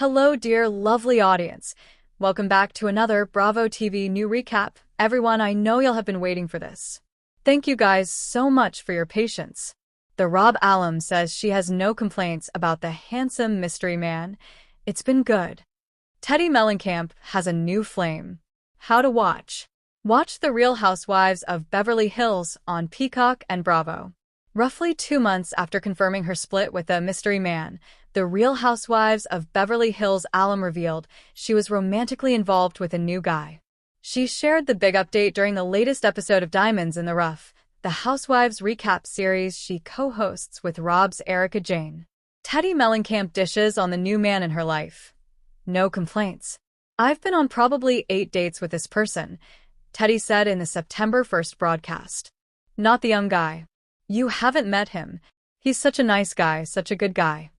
Hello, dear lovely audience. Welcome back to another Bravo TV new recap. Everyone, I know you'll have been waiting for this. Thank you guys so much for your patience. The Rob Alum says she has no complaints about the handsome mystery man. It's been good. Teddi Mellencamp has a new flame. How to watch. Watch The Real Housewives of Beverly Hills on Peacock and Bravo. Roughly 2 months after confirming her split with the mystery man, The Real Housewives of Beverly Hills alum revealed she was romantically involved with a new guy. She shared the big update during the latest episode of Diamonds in the Rough, the Housewives recap series she co-hosts with Rob's Erica Jane. Teddi Mellencamp dishes on the new man in her life. No complaints. I've been on probably 8 dates with this person, Teddi said in the September 1st broadcast. Not the young guy. You haven't met him. He's such a nice guy, such a good guy.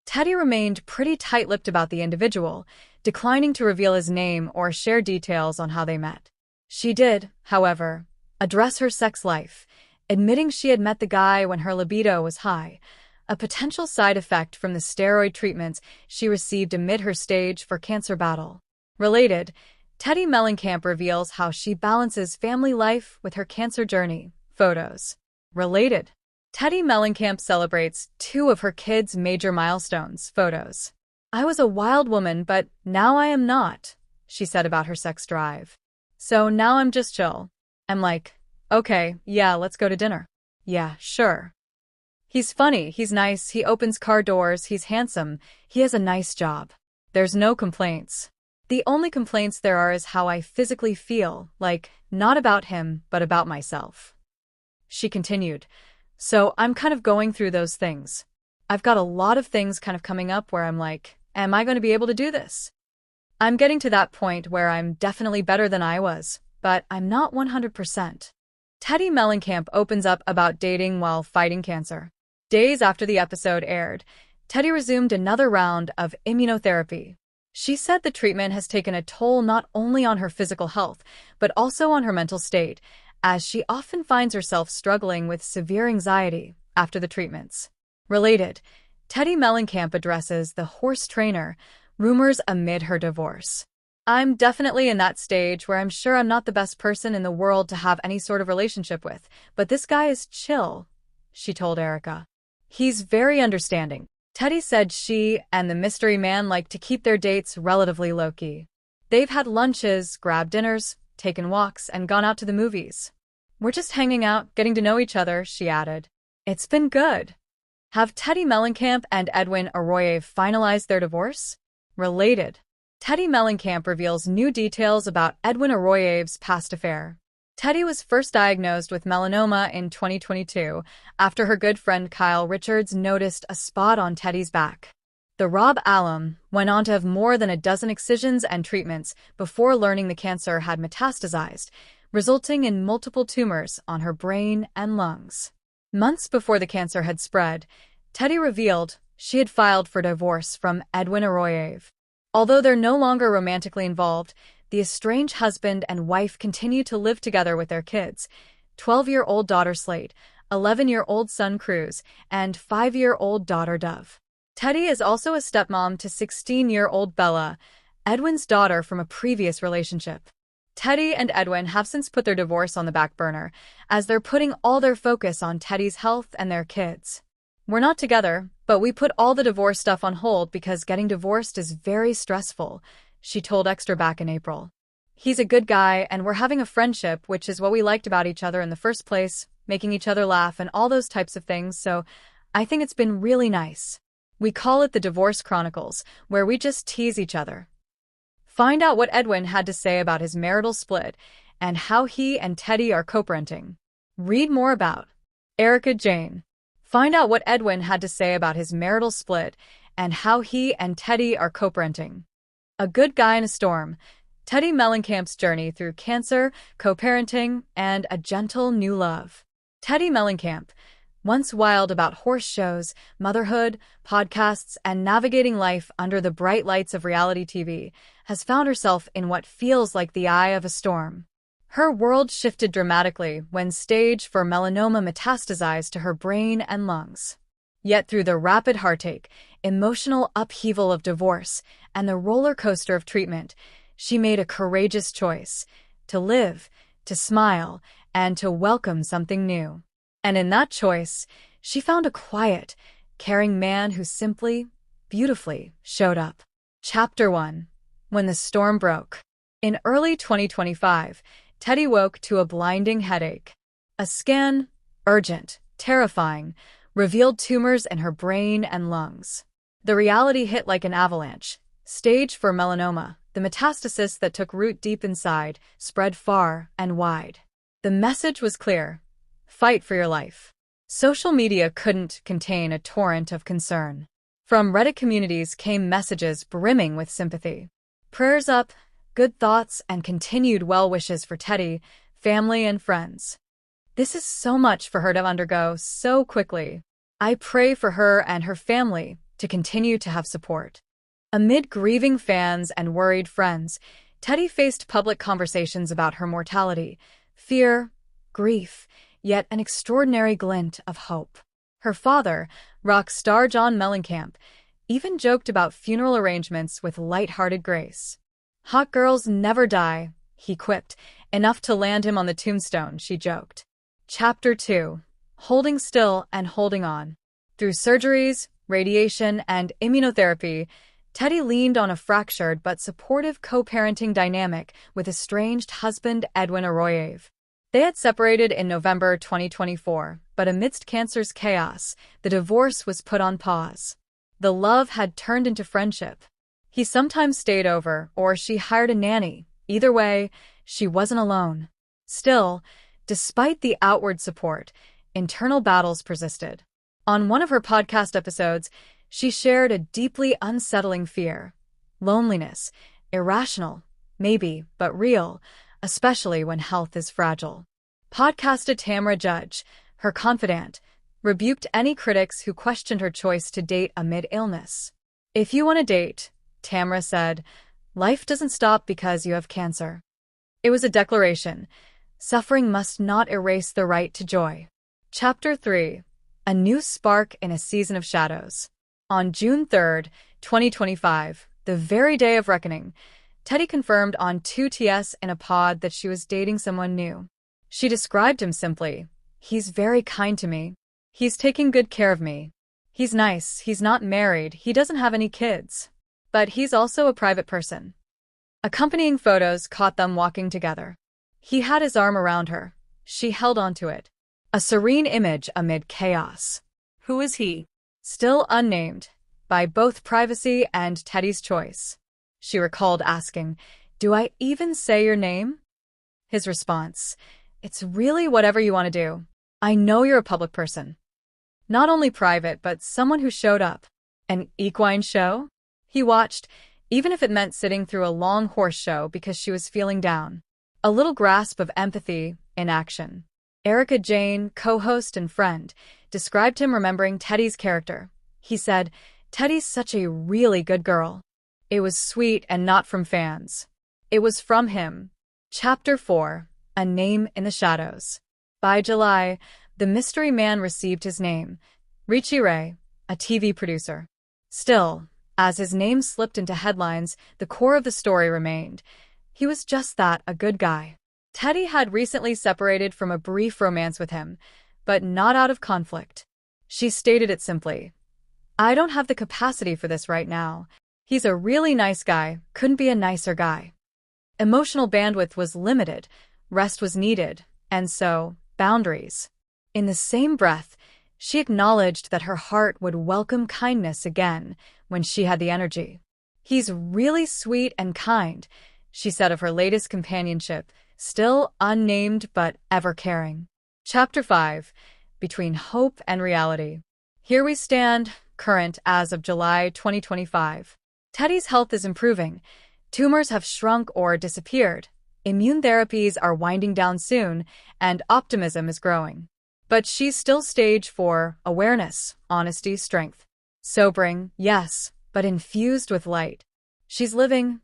Teddi remained pretty tight-lipped about the individual, declining to reveal his name or share details on how they met. She did, however, address her sex life, admitting she had met the guy when her libido was high, a potential side effect from the steroid treatments she received amid her stage 4 cancer battle. Related, Teddi Mellencamp reveals how she balances family life with her cancer journey. Photos. Related. Teddi Mellencamp celebrates 2 of her kids' major milestones. Photos. I was a wild woman, but now I am not, she said about her sex drive. So now I'm just chill. I'm like, okay, yeah, let's go to dinner. Yeah, sure. He's funny, he's nice, he opens car doors, he's handsome, he has a nice job. There's no complaints. The only complaints there are is how I physically feel, like, not about him, but about myself. She continued, so I'm kind of going through those things. I've got a lot of things kind of coming up where I'm like, am I going to be able to do this? I'm getting to that point where I'm definitely better than I was, but I'm not 100%. Teddi Mellencamp opens up about dating while fighting cancer. Days after the episode aired, Teddi resumed another round of immunotherapy. She said the treatment has taken a toll not only on her physical health, but also on her mental state, as she often finds herself struggling with severe anxiety after the treatments. Related, Teddi Mellencamp addresses the horse trainer rumors amid her divorce. I'm definitely in that stage where I'm sure I'm not the best person in the world to have any sort of relationship with, but this guy is chill, she told Erica. He's very understanding. Teddi said she and the mystery man like to keep their dates relatively low-key. They've had lunches, grabbed dinners, taken walks, and gone out to the movies. We're just hanging out, getting to know each other, she added. It's been good. Have Teddi Mellencamp and Edwin Arroyo finalized their divorce? Related. Teddi Mellencamp reveals new details about Edwin Arroyo's past affair. Teddi was first diagnosed with melanoma in 2022 after her good friend Kyle Richards noticed a spot on Teddi's back. The Rob alum went on to have more than a dozen excisions and treatments before learning the cancer had metastasized, resulting in multiple tumors on her brain and lungs. Months before the cancer had spread, Teddi revealed she had filed for divorce from Edwin Arroyo. Although they're no longer romantically involved, the estranged husband and wife continue to live together with their kids, 12-year-old daughter Slate, 11-year-old son Cruz, and 5-year-old daughter Dove. Teddi is also a stepmom to 16-year-old Bella, Edwin's daughter from a previous relationship. Teddi and Edwin have since put their divorce on the back burner, as they're putting all their focus on Teddi's health and their kids. We're not together, but we put all the divorce stuff on hold because getting divorced is very stressful, she told Extra back in April. He's a good guy, and we're having a friendship, which is what we liked about each other in the first place, making each other laugh and all those types of things, so I think it's been really nice. We call it the Divorce Chronicles, where we just tease each other. Find out what Edwin had to say about his marital split and how he and Teddi are co-parenting. Read more about Erica Jane. Find out what Edwin had to say about his marital split and how he and Teddi are co-parenting. A Good Guy in a Storm. Teddi Mellencamp's journey through cancer, co-parenting, and a gentle new love. Teddi Mellencamp, once wild about horse shows, motherhood, podcasts, and navigating life under the bright lights of reality TV, has found herself in what feels like the eye of a storm. Her world shifted dramatically when stage 4 melanoma metastasized to her brain and lungs. Yet through the rapid heartache, emotional upheaval of divorce, and the roller coaster of treatment, she made a courageous choice to live, to smile, and to welcome something new. And in that choice, she found a quiet, caring man who simply, beautifully showed up. Chapter 1. When the Storm Broke. In early 2025, Teddi woke to a blinding headache. A scan, urgent, terrifying, revealed tumors in her brain and lungs. The reality hit like an avalanche. Stage 4 melanoma, the metastasis that took root deep inside, spread far and wide. The message was clear: fight for your life. Social media couldn't contain a torrent of concern. From Reddit communities came messages brimming with sympathy. Prayers up, good thoughts, and continued well wishes for Teddi, family, and friends. This is so much for her to undergo so quickly. I pray for her and her family to continue to have support. Amid grieving fans and worried friends, Teddi faced public conversations about her mortality, fear, grief, yet an extraordinary glint of hope. Her father, rock star Teddi Mellencamp, even joked about funeral arrangements with light-hearted grace. "Hot girls never die," he quipped, enough to land him on the tombstone, she joked. Chapter 2. Holding Still and Holding On. Through surgeries, radiation, and immunotherapy, Teddi leaned on a fractured but supportive co-parenting dynamic with estranged husband Edwin Arroyev. They had separated in November 2024, but amidst cancer's chaos, the divorce was put on pause. The love had turned into friendship. He sometimes stayed over, or she hired a nanny. Either way, she wasn't alone. Still, despite the outward support, internal battles persisted. On one of her podcast episodes, she shared a deeply unsettling fear. Loneliness, irrational, maybe, but real, especially when health is fragile. Podcaster Tamra Judge, her confidant, rebuked any critics who questioned her choice to date amid illness. "If you want to date," Tamra said, "life doesn't stop because you have cancer." It was a declaration. Suffering must not erase the right to joy. Chapter 3. A New Spark in a Season of Shadows. On June 3, 2025, the very day of reckoning, Teddi confirmed on 2TS in a pod that she was dating someone new. She described him simply: "He's very kind to me. He's taking good care of me. He's nice, he's not married, he doesn't have any kids. But he's also a private person." Accompanying photos caught them walking together. He had his arm around her. She held onto it. A serene image amid chaos. Who is he? Still unnamed, by both privacy and Teddi's choice. She recalled asking, "Do I even say your name?" His response: "It's really whatever you want to do. I know you're a public person." Not only private, but someone who showed up. An equine show? He watched, even if it meant sitting through a long horse show because she was feeling down. A little grasp of empathy in action. Erica Jane, co-host and friend, described him remembering Teddi's character. He said, "Teddi's such a really good girl." It was sweet and not from fans. It was from him. Chapter 4. A Name in the Shadows. By July, the mystery man received his name: Richie Ray, a TV producer. Still, as his name slipped into headlines, the core of the story remained. He was just that, a good guy. Teddi had recently separated from a brief romance with him, but not out of conflict. She stated it simply: "I don't have the capacity for this right now. He's a really nice guy, couldn't be a nicer guy." Emotional bandwidth was limited, rest was needed, and so, boundaries. In the same breath, she acknowledged that her heart would welcome kindness again when she had the energy. "He's really sweet and kind," she said of her latest companionship, still unnamed but ever caring. Chapter 5. Between Hope and Reality. Here we stand, current as of July 2025. Teddi's health is improving. Tumors have shrunk or disappeared. Immune therapies are winding down soon, and optimism is growing. But she's still stage 4: awareness, honesty, strength. Sobering, yes, but infused with light. She's living,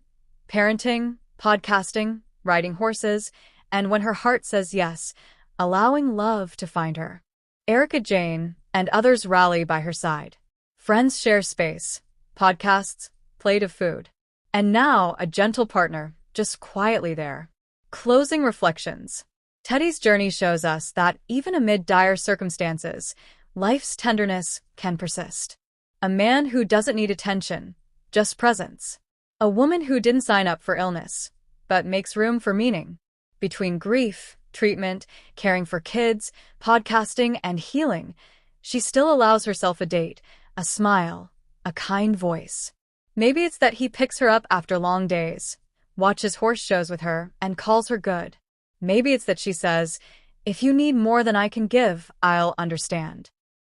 parenting, podcasting, riding horses, and when her heart says yes, allowing love to find her. Erica Jane, and others rally by her side. Friends share space, podcasts, plate of food. And now a gentle partner, just quietly there. Closing reflections. Teddi's journey shows us that even amid dire circumstances, life's tenderness can persist. A man who doesn't need attention, just presence. A woman who didn't sign up for illness, but makes room for meaning. Between grief, treatment, caring for kids, podcasting, and healing, she still allows herself a date, a smile, a kind voice. Maybe it's that he picks her up after long days, watches horse shows with her, and calls her good. Maybe it's that she says, "If you need more than I can give, I'll understand."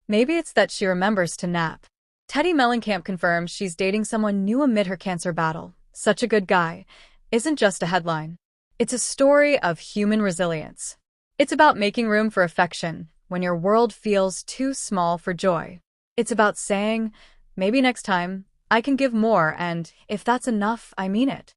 Maybe it's that she remembers to nap. Teddi Mellencamp confirms she's dating someone new amid her cancer battle. Such a good guy isn't just a headline. It's a story of human resilience. It's about making room for affection when your world feels too small for joy. It's about saying, maybe next time, I can give more, and if that's enough, I mean it.